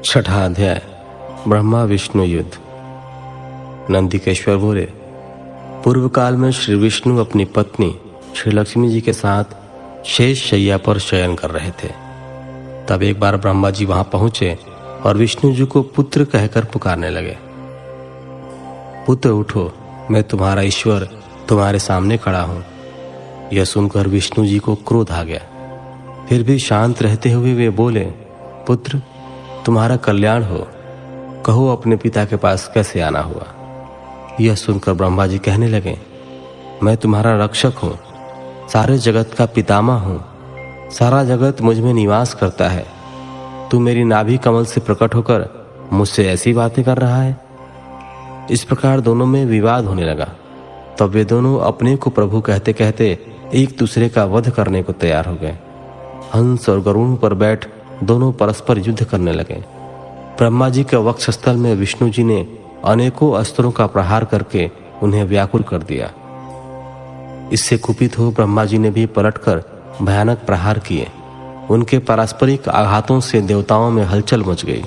छठा अध्याय ब्रह्मा विष्णु युद्ध। नंदिकेश्वर बोले, पूर्व काल में श्री विष्णु अपनी पत्नी श्री लक्ष्मी जी के साथ शेष शैया पर शयन कर रहे थे। तब एक बार ब्रह्मा जी वहां पहुंचे और विष्णु जी को पुत्र कहकर पुकारने लगे। पुत्र उठो, मैं तुम्हारा ईश्वर तुम्हारे सामने खड़ा हूं। यह सुनकर विष्णु जी को क्रोध आ गया। फिर भी शांत रहते हुए वे बोले, पुत्र तुम्हारा कल्याण हो, कहो अपने पिता के पास कैसे आना हुआ। यह सुनकर ब्रह्मा जी कहने लगे, मैं तुम्हारा रक्षक हूँ, सारे जगत का पितामह हूँ, सारा जगत मुझ में निवास करता है। तू मेरी नाभि कमल से प्रकट होकर मुझसे ऐसी बातें कर रहा है। इस प्रकार दोनों में विवाद होने लगा। तब वे दोनों अपने को प्रभु कहते कहते एक दूसरे का वध करने को तैयार हो गए। हंस और गरुड़ पर बैठ दोनों परस्पर युद्ध करने लगे। ब्रह्मा जी के वक्षस्थल में विष्णु जी ने अनेकों अस्त्रों का प्रहार करके उन्हें व्याकुल कर दिया। इससे कुपित हो ब्रह्मा जी ने भी पलटकर भयानक प्रहार किए। उनके पारस्परिक आघातों से देवताओं में हलचल मच गई।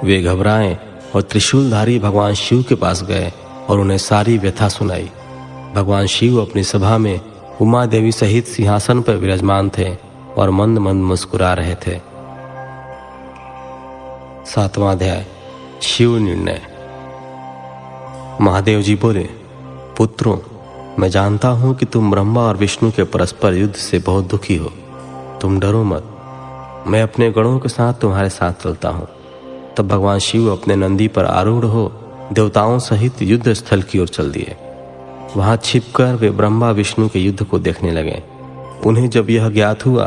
वे घबराए और त्रिशूलधारी भगवान शिव के पास गए और उन्हें सारी व्यथा सुनाई। भगवान शिव अपनी सभा में उमा देवी सहित सिंहासन पर विराजमान थे और मंद मंद मुस्कुरा रहे थे। सातवां अध्याय शिव निर्णय। महादेव जी बोले, पुत्रों मैं जानता हूं कि तुम ब्रह्मा और विष्णु के परस्पर युद्ध से बहुत दुखी हो। तुम डरो मत, मैं अपने गणों के साथ तुम्हारे साथ चलता हूं। तब भगवान शिव अपने नंदी पर आरूढ़ हो देवताओं सहित युद्ध स्थल की ओर चल दिए। वहां छिपकर वे ब्रह्मा विष्णु के युद्ध को देखने लगे। उन्हें जब यह ज्ञात हुआ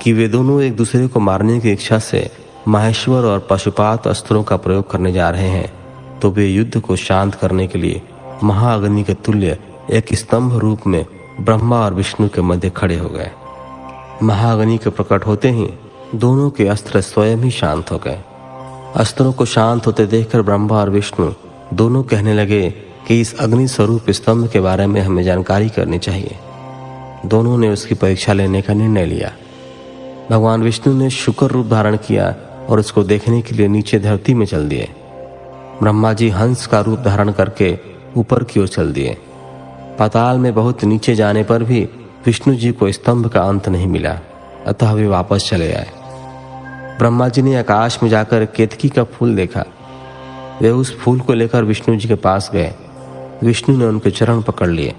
कि वे दोनों एक दूसरे को मारने की इच्छा से माहेश्वर और पशुपात अस्त्रों का प्रयोग करने जा रहे हैं, तो वे युद्ध को शांत करने के लिए महाअग्नि के तुल्य एक स्तंभ रूप में ब्रह्मा और विष्णु के मध्य खड़े हो गए। महाअग्नि के प्रकट होते ही दोनों के अस्त्र स्वयं ही शांत हो गए। अस्त्रों को शांत होते देखकर ब्रह्मा और विष्णु दोनों कहने लगे कि इस अग्नि स्वरूप स्तंभ के बारे में हमें जानकारी करनी चाहिए। दोनों ने उसकी परीक्षा लेने का निर्णय लिया। भगवान विष्णु ने शुक्र रूप धारण किया और उसको देखने के लिए नीचे धरती में चल दिए। ब्रह्मा जी हंस का रूप धारण करके ऊपर की ओर चल दिए। पाताल में बहुत नीचे जाने पर भी विष्णु जी को स्तंभ का अंत नहीं मिला, अतः वे वापस चले आए। ब्रह्मा जी ने आकाश में जाकर केतकी का फूल देखा। वे उस फूल को लेकर विष्णु जी के पास गए। विष्णु ने उनके चरण पकड़ लिए।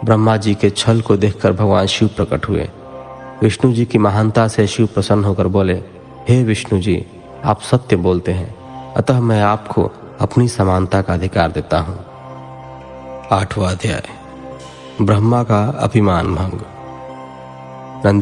ब्रह्मा जी के छल को देखकर भगवान शिव प्रकट हुए। विष्णु जी की महानता से शिव प्रसन्न होकर बोले, हे विष्णु जी, आप सत्य बोलते हैं, अतः मैं आपको अपनी समानता का अधिकार देता हूं। आठवां अध्याय ब्रह्मा का अभिमान भंग।